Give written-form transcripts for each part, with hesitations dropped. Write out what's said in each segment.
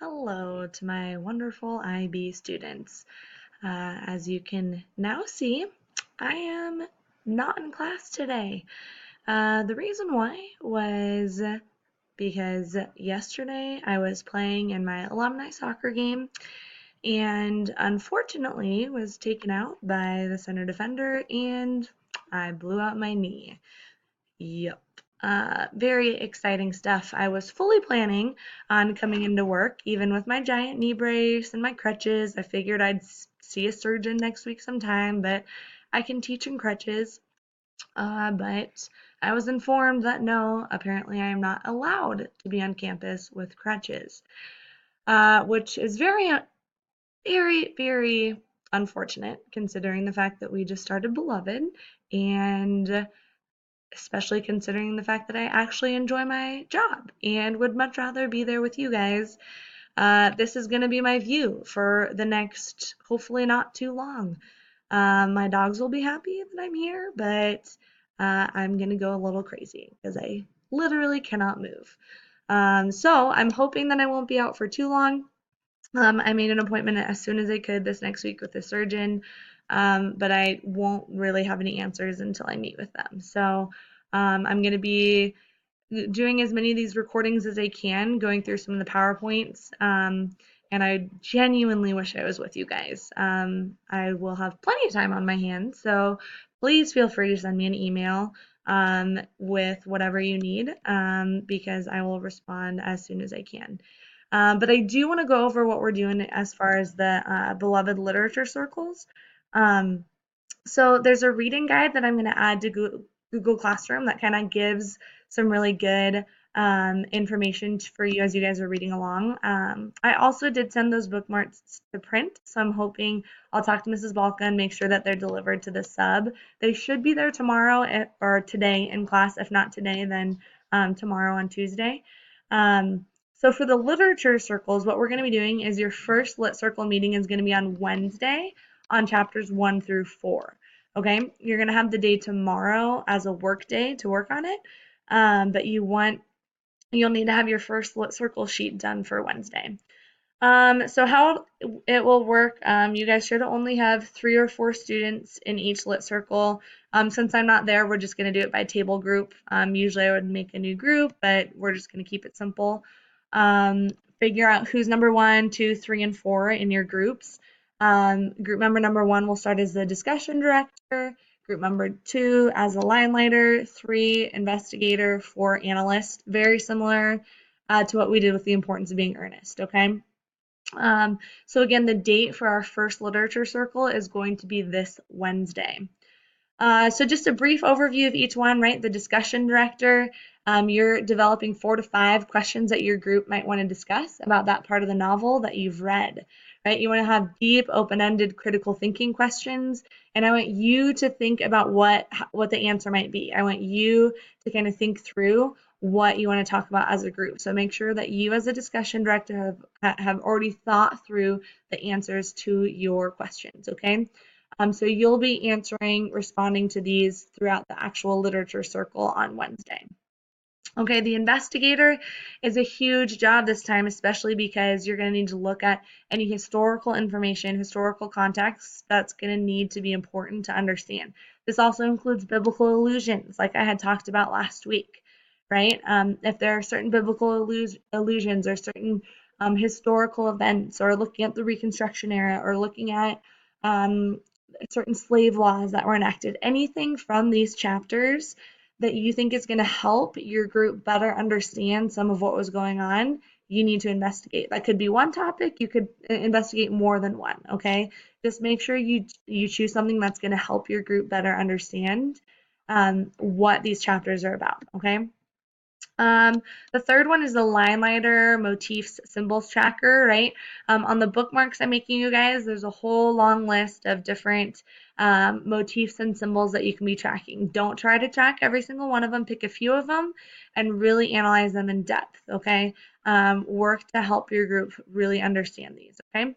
Hello to my wonderful IB students. As you can now see, I am not in class today. The reason why was because yesterday I was playing in my alumni soccer game and unfortunately was taken out by the center defender and I blew out my knee. Yep. Very exciting stuff. I was fully planning on coming into work, even with my giant knee brace and my crutches. I figured I'd see a surgeon next week sometime, but I can teach in crutches. But I was informed that no, apparently I am not allowed to be on campus with crutches, which is very unfortunate considering the fact that we just started Beloved and especially considering the fact that I actually enjoy my job and would much rather be there with you guys. This is going to be my view for the next, hopefully not too long. My dogs will be happy that I'm here, but I'm going to go a little crazy because I literally cannot move. So I'm hoping that I won't be out for too long. I made an appointment as soon as I could this next week with a surgeon, but I won't really have any answers until I meet with them. So I'm going to be doing as many of these recordings as I can, going through some of the PowerPoints. And I genuinely wish I was with you guys. I will have plenty of time on my hands, so please feel free to send me an email with whatever you need because I will respond as soon as I can. But I do want to go over what we're doing as far as the beloved literature circles. Um, so there's a reading guide that I'm going to add to Google Classroom that kind of gives some really good information for you as you guys are reading along. I also did send those bookmarks to print, so I'm hoping I'll talk to Mrs. Balka and make sure that they're delivered to the sub. They should be there tomorrow or today in class. If not today, then tomorrow on Tuesday. So for the literature circles, what we're going to be doing is your first lit circle meeting is going to be on Wednesday on chapters 1 through 4. Okay, you're going to have the day tomorrow as a work day to work on it, but you'll need to have your first lit circle sheet done for Wednesday. So how it will work, you guys should only have 3 or 4 students in each lit circle. Since I'm not there, we're just going to do it by table group. Usually I would make a new group, but we're just going to keep it simple. Figure out who's number 1, 2, 3, and 4 in your groups. Group member number 1 will start as the discussion director. Group member 2 as a line leader, 3 investigator, 4 analyst. Very similar to what we did with the importance of being earnest, okay? So again, the date for our first literature circle is going to be this Wednesday. So just a brief overview of each one, right? The discussion director, you're developing 4 to 5 questions that your group might want to discuss about that part of the novel that you've read, right? You want to have deep, open-ended, critical thinking questions, and I want you to think about what the answer might be. I want you to kind of think through what you want to talk about as a group. So make sure that you as a discussion director have already thought through the answers to your questions, okay? So you'll be responding to these throughout the actual literature circle on Wednesday. Okay, the investigator is a huge job this time, especially because you're going to need to look at any historical information, historical context that's going to need to be important to understand. This also includes biblical allusions, like I had talked about last week, right? If there are certain biblical allusions or certain historical events, or looking at the Reconstruction era, or looking at certain slave laws that were enacted, anything from these chapters that you think is going to help your group better understand some of what was going on, you need to investigate. That could be one topic. You could investigate more than one, okay? Just make sure you choose something that's going to help your group better understand what these chapters are about, okay? The third one is the line leader motifs symbols tracker, right? On the bookmarks I'm making you guys, there's a whole long list of different motifs and symbols that you can be tracking. Don't try to track every single one of them. Pick a few of them and really analyze them in depth, okay? Work to help your group really understand these, okay?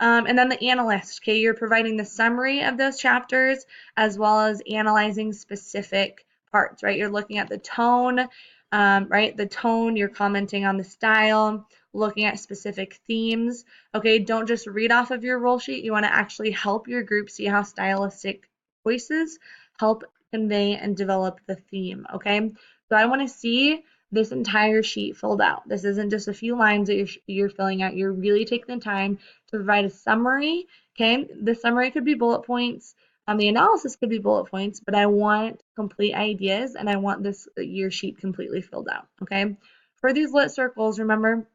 And then the analyst, okay? You're providing the summary of those chapters as well as analyzing specific parts, right? You're looking at the tone, right? The tone, you're commenting on the style, looking at specific themes. Okay, don't just read off of your role sheet. You want to actually help your group see how stylistic choices help convey and develop the theme. Okay, so I want to see this entire sheet filled out. This isn't just a few lines that you're filling out. You're really taking the time to provide a summary. Okay, the summary could be bullet points. The analysis could be bullet points, but I want complete ideas and I want this year sheet completely filled out. Okay, for these lit circles, remember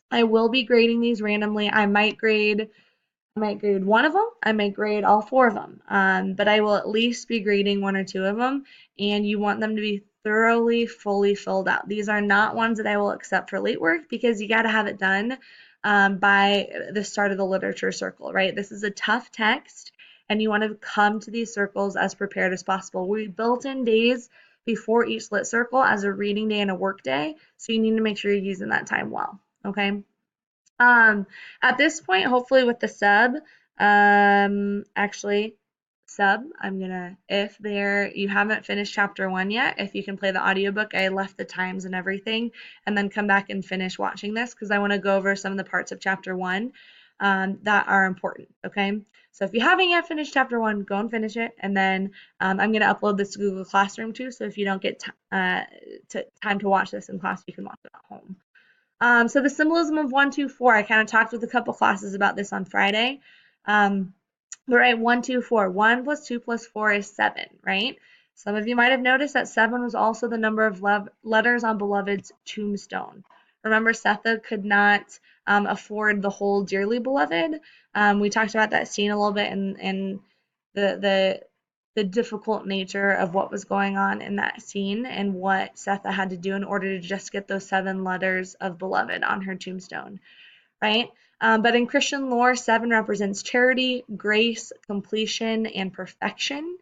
I will be grading these randomly. I might grade one of them. I might grade all four of them. But I will at least be grading one or two of them, and you want them to be thoroughly, fully filled out. These are not ones that I will accept for late work because you got to have it done by the start of the literature circle, right? This is a tough text, and you want to come to these circles as prepared as possible. We built in days before each lit circle as a reading day and a work day, so you need to make sure you're using that time well, okay? Um, at this point, hopefully with the sub, actually, sub, I'm gonna, if you haven't finished chapter one yet, if you can play the audiobook, I left the times and everything, and then come back and finish watching this because I want to go over some of the parts of chapter one that are important, okay? So if you haven't yet finished chapter one, go and finish it, and then I'm gonna upload this to Google Classroom too, so if you don't get time to watch this in class, you can watch it at home. So the symbolism of 1, 2, 4, I kind of talked with a couple classes about this on Friday. But right, 1, 2, 4. 1 plus 2 plus 4 is 7, right? Some of you might have noticed that 7 was also the number of letters on Beloved's tombstone. Remember, Setha could not afford the whole dearly beloved. We talked about that scene a little bit and the the difficult nature of what was going on in that scene and what Setha had to do in order to just get those 7 letters of beloved on her tombstone, right? But in Christian lore, 7 represents charity, grace, completion, and perfection.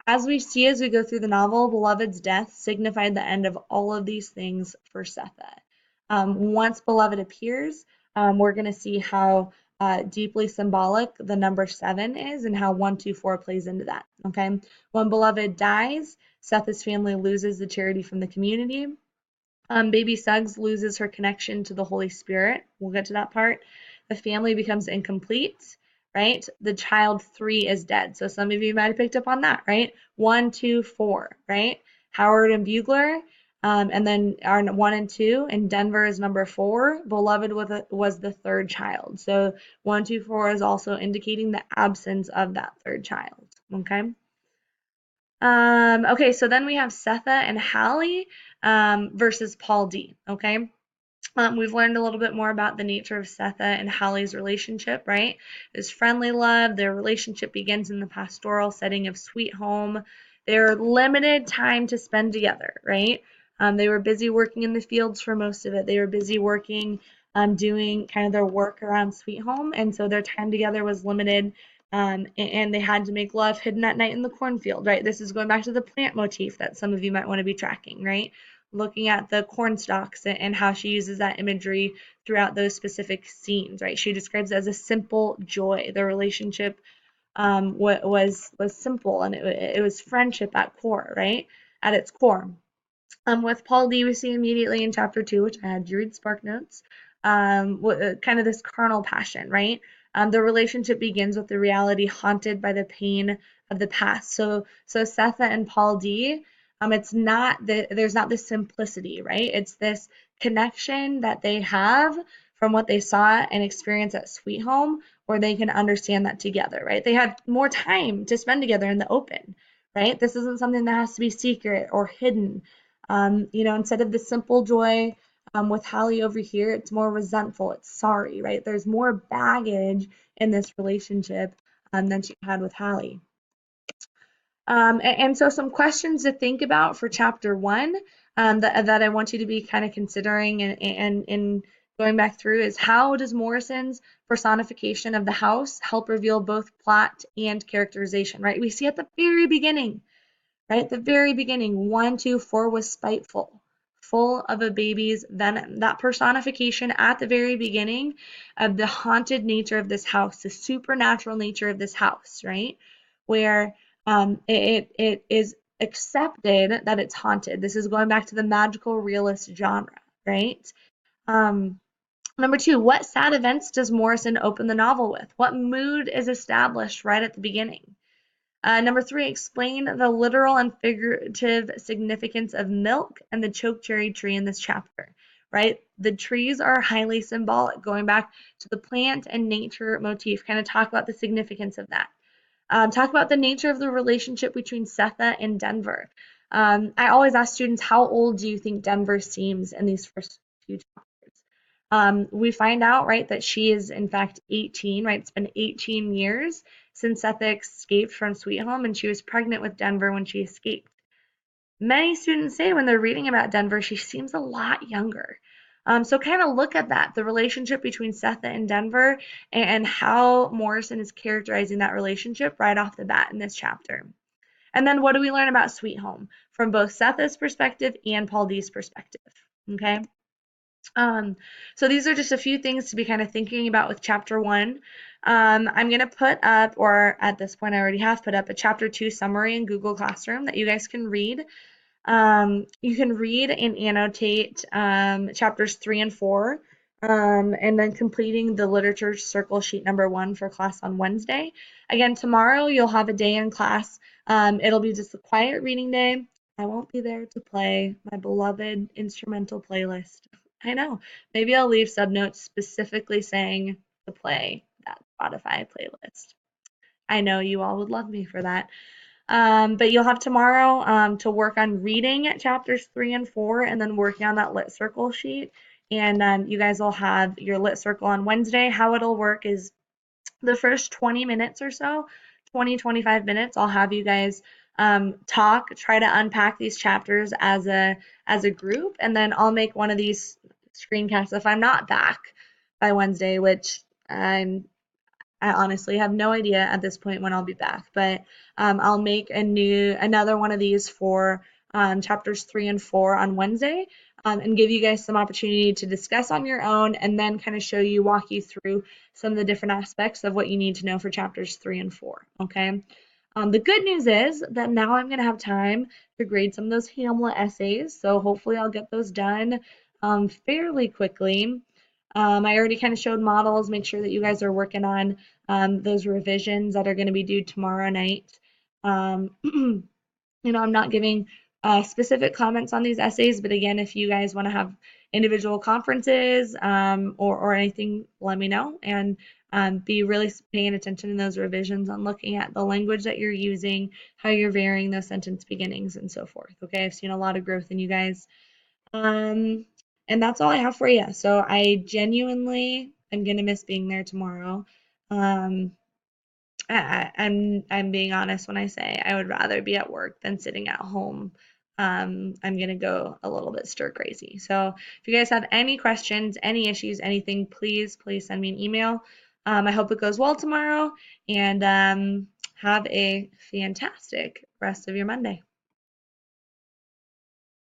As we see as we go through the novel, Beloved's death signified the end of all of these things for Setha. Once Beloved appears, we're going to see how deeply symbolic the number 7 is and how 1, 2, 4 plays into that. Okay, when Beloved dies, Setha's family loses the charity from the community. Baby Suggs loses her connection to the Holy Spirit. We'll get to that part. The family becomes incomplete, right? The child 3 is dead. So some of you might have picked up on that, right? 1, 2, 4, right? Howard and Bugler, and then are 1 and 2, and Denver is number 4. Beloved was the third child. So 1, 2, 4 is also indicating the absence of that third child, okay? Okay, so then we have Setha and Hallie versus Paul D. Okay, we've learned a little bit more about the nature of Setha and Hallie's relationship, right? It's friendly love. Their relationship begins in the pastoral setting of Sweet Home. They're limited time to spend together, right? They were busy working in the fields for most of it. They were busy working, doing kind of their work around Sweet Home, and so their time together was limited. And they had to make love hidden at night in the cornfield, right? This is going back to the plant motif that some of you might want to be tracking, right? Looking at the corn stalks and how she uses that imagery throughout those specific scenes, right? She describes it as a simple joy. The relationship was simple and it was friendship at core, right? At its core. With Paul D, we see immediately in chapter 2, which I had you read Spark Notes, kind of this carnal passion, right? The relationship begins with the reality haunted by the pain of the past. So Setha and Paul D, there's not this simplicity, right? It's this connection that they have from what they saw and experienced at Sweet Home, where they can understand that together, right? They had more time to spend together in the open, right? This isn't something that has to be secret or hidden. Instead of the simple joy with Hallie over here, it's more resentful. It's sorry, right? There's more baggage in this relationship than she had with Hallie. And so some questions to think about for chapter 1 that I want you to be kind of considering and going back through is how does Morrison's personification of the house help reveal both plot and characterization, right? We see at the very beginning, right? The very beginning, 1, 2, 4 was spiteful, full of a baby's venom. That personification at the very beginning of the haunted nature of this house, the supernatural nature of this house, right? Where it is accepted that it's haunted. This is going back to the magical realist genre, right? Um, Number two, what sad events does Morrison open the novel with? What mood is established right at the beginning? Number three, explain the literal and figurative significance of milk and the chokecherry tree in this chapter, right? The trees are highly symbolic, going back to the plant and nature motif, kind of talk about the significance of that. Talk about the nature of the relationship between Setha and Denver. I always ask students, how old do you think Denver seems in these first few chapters? We find out, right, that she is in fact 18, right? It's been 18 years since Setha escaped from Sweet Home, and she was pregnant with Denver when she escaped. Many students say when they're reading about Denver, she seems a lot younger. So kind of look at that, the relationship between Setha and Denver, and how Morrison is characterizing that relationship right off the bat in this chapter. And then what do we learn about Sweet Home from both Setha's perspective and Paul D's perspective? Okay. So these are just a few things to be kind of thinking about with chapter one. I'm going to put up, or at this point I already have put up, a chapter two summary in Google Classroom that you guys can read. You can read and annotate chapters 3 and 4, and then completing the literature circle sheet number 1 for class on Wednesday. Again, tomorrow you'll have a day in class. It'll be just a quiet reading day. I won't be there to play my beloved instrumental playlist. I know. Maybe I'll leave subnotes specifically saying to play that Spotify playlist. I know you all would love me for that. But you'll have tomorrow to work on reading chapters 3 and 4 and then working on that lit circle sheet. And you guys will have your lit circle on Wednesday. How it'll work is the first 20 minutes or so, 25 minutes, I'll have you guys talk, try to unpack these chapters as a group, and then I'll make one of these screencasts if I'm not back by Wednesday, which I honestly have no idea at this point when I'll be back, but I'll make another one of these for chapters 3 and 4 on Wednesday, and give you guys some opportunity to discuss on your own, and then kind of walk you through some of the different aspects of what you need to know for chapters 3 and 4. Okay. The good news is that now I'm going to have time to grade some of those Hamlet essays, so hopefully I'll get those done fairly quickly. I already kind of showed models, make sure that you guys are working on those revisions that are going to be due tomorrow night. You know, I'm not giving specific comments on these essays, but again, if you guys want to have individual conferences or anything, let me know, and be really paying attention to those revisions on looking at the language that you're using, how you're varying those sentence beginnings, and so forth. Okay, I've seen a lot of growth in you guys. Um, and that's all I have for you. So I genuinely am gonna miss being there tomorrow. Um, I'm being honest when I say I would rather be at work than sitting at home. I'm gonna go a little bit stir crazy. So if you guys have any questions, any issues, anything, please send me an email. I hope it goes well tomorrow, and have a fantastic rest of your Monday.